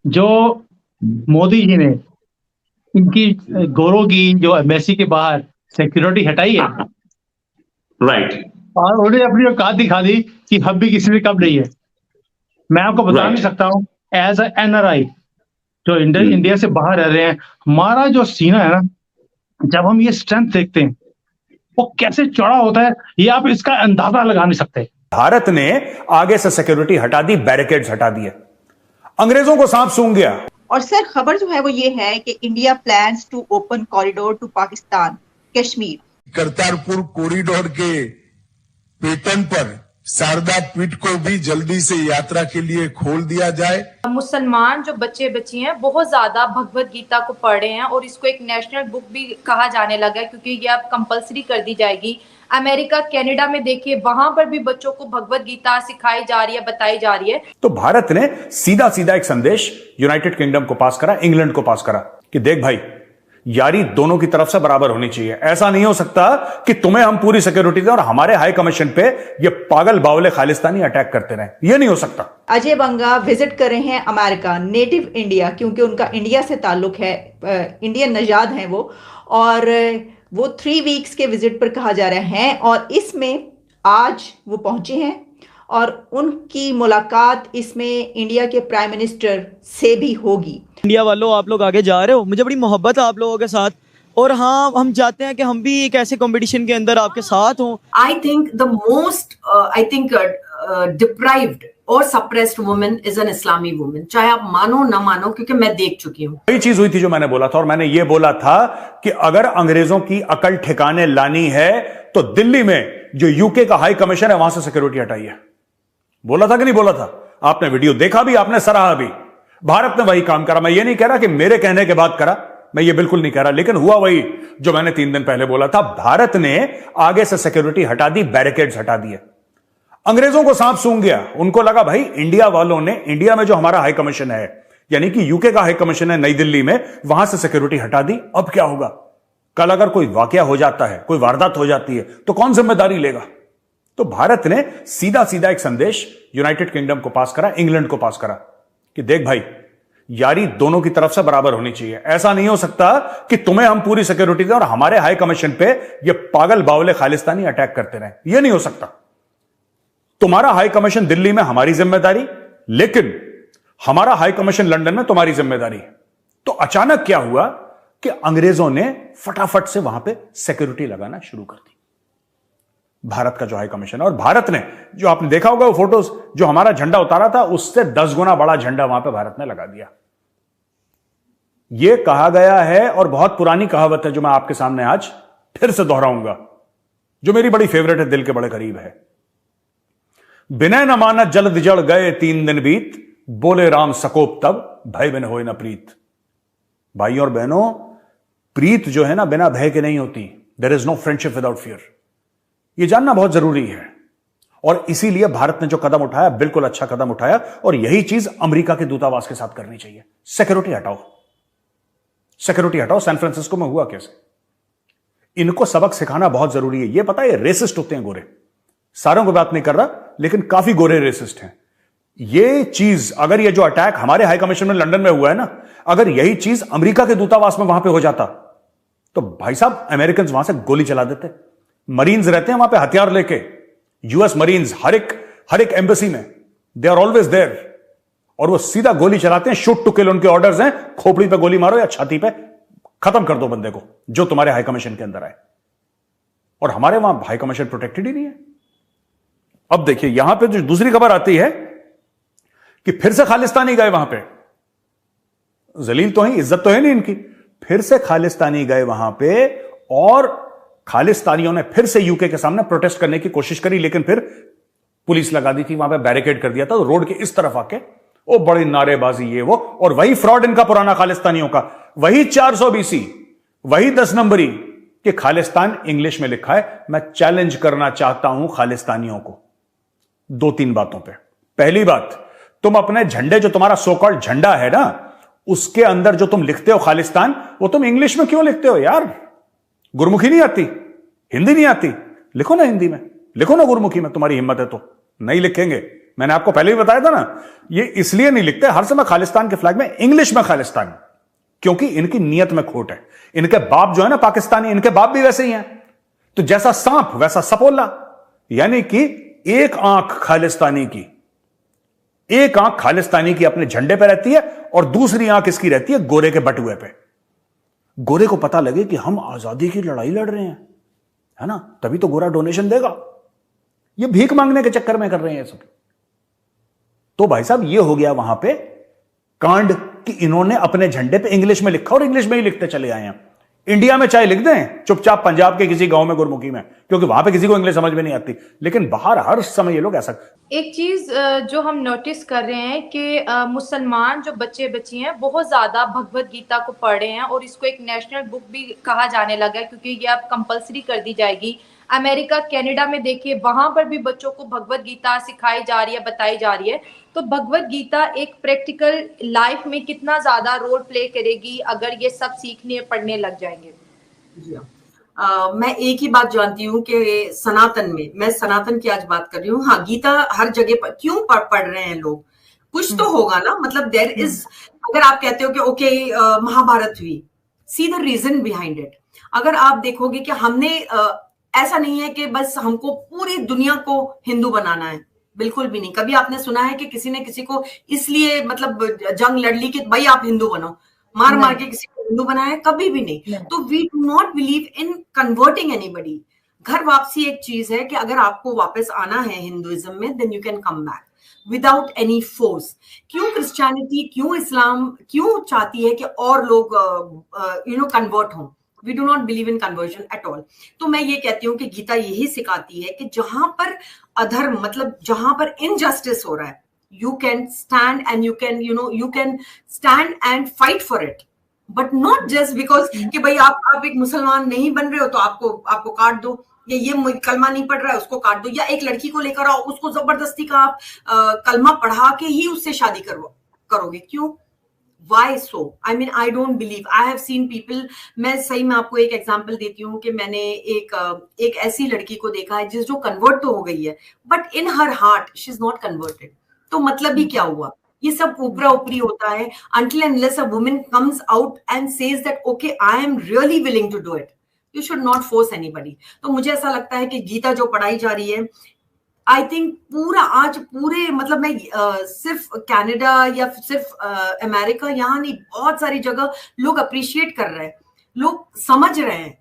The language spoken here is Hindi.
जो मोदी जी ने इनकी गोरों की जो एम्बेसी के बाहर सिक्योरिटी हटाई है राइट। और उन्हें अपनी औकात दिखा दी कि हम भी किसी से कम नहीं है। मैं आपको बता नहीं राइट। सकता हूँ एज अ एनआरआई जो इंडिया से बाहर रह रहे हैं, हमारा जो सीना है ना, जब हम ये स्ट्रेंथ देखते हैं, वो कैसे चौड़ा होता है, ये आप इसका अंदाजा लगा नहीं सकते। भारत ने आगे से सिक्योरिटी हटा दी, बैरिकेड्स हटा दिए, अंग्रेजों को सांप सूंघ गया। और सर खबर जो है वो ये है कि India plans to open corridor to Pakistan Kashmir. Kartarpur corridor के पेटर्न पर शारदा पीठ को भी जल्दी से यात्रा के लिए खोल दिया जाए। मुसलमान जो बच्चे बच्ची हैं बहुत ज्यादा भगवत गीता को पढ़ रहे हैं और इसको एक नेशनल बुक भी कहा जाने लगा है, क्योंकि ये अब कंपलसरी कर दी जाएगी। अमेरिका, कनाडा में देखिए, वहां पर भी बच्चों को भगवत गीता सिखाई जा रही है, बताई जा रही है। तो भारत ने सीधा सीधा एक संदेश यूनाइटेड किंगडम को पास करा, इंग्लैंड को पास करा कि देख भाई, यारी दोनों की तरफ से बराबर होनी चाहिए। ऐसा नहीं हो सकता कि तुम्हें हम पूरी सिक्योरिटी दें और हमारे हाई कमीशन पे ये पागल बावले खालिस्तानी अटैक करते रहें। ये नहीं हो सकता। अजय बंगा विजिट कर रहे हैं अमेरिका, नेटिव इंडिया, क्योंकि उनका इंडिया से ताल्लुक है, इंडियन नजाद हैं वो, और वो 3 वीक्स के विजिट पर कहा जा रहा है। और इसमें आज वो पहुंचे हैं और उनकी मुलाकात इसमें इंडिया के प्राइम मिनिस्टर से भी होगी। इंडिया वालों, आप लोग आगे जा रहे हो, मुझे बड़ी मोहब्बत है आप लोगों के साथ, और हाँ, हम चाहते हैं कि हम भी एक ऐसे कंपटीशन के अंदर आपके साथ हों। I think the most deprived और suppressed woman is an Islami woman, चाहे आप मानो ना मानो, क्योंकि मैं देख चुकी हूँ। वही चीज हुई थी जो मैंने बोला था, और मैंने ये बोला था कि अगर अंग्रेजों की अकल ठिकाने लानी है तो दिल्ली में जो यूके का हाई कमीशन है वहां से सिक्योरिटी हटाइए। बोला था कि नहीं बोला था? आपने वीडियो देखा भी, आपने सराहा भी। भारत ने वही काम करा। मैं ये नहीं कह रहा कि मेरे कहने के बाद करा, मैं ये बिल्कुल नहीं कह रहा, लेकिन हुआ वही जो मैंने 3 दिन पहले बोला था। भारत ने आगे से सिक्योरिटी हटा दी, बैरिकेड्स हटा दिए, अंग्रेजों को सांप सूंघ गया। उनको लगा भाई इंडिया वालों ने, इंडिया में जो हमारा हाई कमीशन है, यानी कि यूके का हाई कमीशन है नई दिल्ली में, वहां से सिक्योरिटी हटा दी। अब क्या होगा? कल अगर कोई वाकया हो जाता है, कोई वारदात हो जाती है, तो कौन जिम्मेदारी लेगा? तो भारत ने सीधा सीधा एक संदेश यूनाइटेड किंगडम को पास करा, इंग्लैंड को पास करा कि देख भाई, यारी दोनों की तरफ से बराबर होनी चाहिए। ऐसा नहीं हो सकता कि तुम्हें हम पूरी सिक्योरिटी दें और हमारे हाई कमीशन पे ये पागल बावले खालिस्तानी अटैक करते रहें। यह नहीं हो सकता। तुम्हारा हाई कमीशन दिल्ली में हमारी जिम्मेदारी, लेकिन हमारा हाई कमीशन लंदन में तुम्हारी जिम्मेदारी। तो अचानक क्या हुआ कि अंग्रेजों ने फटाफट से वहां पे सिक्योरिटी लगाना शुरू कर दी, भारत का जो हाई कमीशन है। और भारत ने, जो आपने देखा होगा वो फोटोज, जो हमारा झंडा उतारा था उससे 10 गुना बड़ा झंडा वहां पे भारत ने लगा दिया। यह कहा गया है, और बहुत पुरानी कहावत है जो मैं आपके सामने आज फिर से दोहराऊंगा, जो मेरी बड़ी फेवरेट है, दिल के बड़े करीब है। बिना न माना जल्द जड़ गए 3 दिन बीत, बोले राम सकोप तब भय बिन होए न प्रीत। भाई और बहनों, प्रीत जो है ना, बिना भय के नहीं होती। There is no friendship without fear. यह जानना बहुत जरूरी है, और इसीलिए भारत ने जो कदम उठाया, बिल्कुल अच्छा कदम उठाया, और यही चीज अमेरिका के दूतावास के साथ करनी चाहिए। सिक्योरिटी हटाओ, सिक्योरिटी हटाओ। सैन फ्रांसिस्को में हुआ कैसे? इनको सबक सिखाना बहुत जरूरी है। यह पता है, रेसिस्ट होते हैं गोरे, सारों को बात नहीं कर रहा, लेकिन काफी गोरे रेसिस्ट हैं। यह चीज, अगर यह जो अटैक हमारे हाई कमीशन में लंदन में हुआ है ना, अगर यही चीज अमेरिका के दूतावास में वहां पे हो जाता, तो भाई साहब अमेरिकन वहां से गोली चला देते। मरीन्स रहते हैं वहां पे हथियार लेके, यूएस मरीन्स हर एक एम्बेसी में, दे आर ऑलवेज देयर, और वो सीधा गोली चलाते हैं। शूट टू किल उनके ऑर्डर्स हैं। खोपड़ी पे गोली मारो या छाती पे, खत्म कर दो बंदे को जो तुम्हारे हाई कमीशन के अंदर आए। और हमारे वहां हाई कमीशन प्रोटेक्टेड ही नहीं है। अब देखिए, यहां पे जो दूसरी खबर आती है कि फिर से खालिस्तानी गए वहां पे। जलील तो है, इज्जत तो है नहीं इनकी। फिर से खालिस्तानी गए वहां पे, और खालिस्तानियों ने फिर से यूके के सामने प्रोटेस्ट करने की कोशिश करी, लेकिन फिर पुलिस लगा दी थी, वहां पे बैरिकेड कर दिया था। तो रोड के इस तरफ आके वो बड़ी नारेबाजी, ये वो, और वही फ्रॉड इनका पुराना खालिस्तानियों का, वही 400 BC, वही 10 नंबरी कि खालिस्तान इंग्लिश में लिखा है। मैं चैलेंज करना चाहता हूं खालिस्तानियों को 2-3 बातों पे। पहली बात, तुम अपने झंडे, जो तुम्हारा सो कॉल्ड झंडा है ना, उसके अंदर जो तुम लिखते हो खालिस्तान, वो तुम इंग्लिश में क्यों लिखते हो यार? गुरमुखी नहीं आती, हिंदी नहीं आती, लिखो ना हिंदी में, लिखो ना गुरमुखी में, तुम्हारी हिम्मत है तो। नहीं लिखेंगे, मैंने आपको पहले भी बताया था ना, ये इसलिए नहीं लिखते हर समय खालिस्तान के फ्लैग में इंग्लिश में खालिस्तान, क्योंकि इनकी नीयत में खोट है। इनके बाप जो है ना पाकिस्तानी, इनके बाप भी वैसे ही हैं। तो जैसा सांप वैसा सपोला, यानी कि एक आंख खालिस्तानी की, एक आंख खालिस्तानी की अपने झंडे पे रहती है और दूसरी आंख इसकी रहती है गोरे के बटुए पे। गोरे को पता लगे कि हम आजादी की लड़ाई लड़ रहे हैं, है ना, तभी तो गोरा डोनेशन देगा। ये भीख मांगने के चक्कर में कर रहे हैं सब। तो भाई साहब ये हो गया वहां पे कांड कि इन्होंने अपने झंडे पे इंग्लिश में लिखा और इंग्लिश में ही लिखते चले आए हैं। इंडिया में चाहे लिख दें चुपचाप पंजाब के किसी गांव में गुरमुखी में, क्योंकि वहां पे किसी को इंग्लिश समझ में नहीं आती, लेकिन बाहर हर समय ये लोग ऐसा। एक चीज जो हम नोटिस कर रहे हैं कि मुसलमान जो बच्चे बच्ची हैं बहुत ज्यादा भगवत गीता को पढ़ रहे हैं और इसको एक नेशनल बुक भी कहा जाने लगा है, क्योंकि ये अब कंपलसरी कर दी जाएगी। अमेरिका, कनाडा में देखिए वहां पर भी बच्चों को भगवत गीता सिखाई जा रही है, बताई जा रही है। तो भगवत गीता एक प्रैक्टिकल लाइफ में कितना ज्यादा रोल प्ले करेगी अगर ये सब सीखने पढ़ने लग जाएंगे। जी मैं एक ही बात जानती हूँ कि सनातन में, मैं सनातन की आज बात कर रही हूँ, हाँ गीता हर जगह पर क्यों पढ़ रहे हैं लोग, कुछ तो होगा ना, मतलब देयर इज, अगर आप कहते हो कि ओके महाभारत हुई, see the reason behind it. अगर आप देखोगे कि हमने ऐसा नहीं है कि बस हमको पूरी दुनिया को हिंदू बनाना है, बिल्कुल भी नहीं। कभी आपने सुना है कि किसी ने किसी को इसलिए मतलब जंग लड़ ली कि भाई आप हिंदू बनो, मार मार के किसी को हिंदू बनाया, कभी भी नहीं। तो we do not believe in converting anybody. घर वापसी एक चीज है कि अगर आपको वापस आना है हिंदुइज्म में, then you can come back without any force. क्यों क्रिश्चियनिटी, क्यों इस्लाम क्यों चाहती है कि और लोग कन्वर्ट हों? We do not believe in conversion at all. तो मैं ये कहती हूँ कि गीता यही सिखाती है कि जहां पर अधर्म, मतलब जहां पर इनजस्टिस हो रहा है, you can stand and you can stand and fight for it, but not just because कि भाई आप एक मुसलमान नहीं बन रहे हो तो आपको काट दो, या ये कलमा नहीं पढ़ रहा है उसको काट दो, या एक लड़की को लेकर आओ उसको जबरदस्ती का आप कलमा पढ़ा के ही उससे शादी करोगे। क्यों? Why so? I mean, I don't believe. I have seen people. मैं सही में आपको एक एग्जांपल देती हूँ कि मैंने एक ऐसी लड़की को देखा है जो कन्वर्ट तो हो गई है, but in her heart she is not converted. तो मतलब ही क्या हुआ? ये सब ऊपरा ऊपरी होता है। Until unless a woman comes out and says that okay, I am really willing to do it, you should not force anybody. तो मुझे ऐसा लगता है कि गीता जो पढ़ाई जा रही है, आई थिंक पूरे मतलब मैं सिर्फ कनाडा या सिर्फ अमेरिका, यहाँ नहीं, बहुत सारी जगह लोग अप्रिशिएट कर रहे हैं, लोग समझ रहे हैं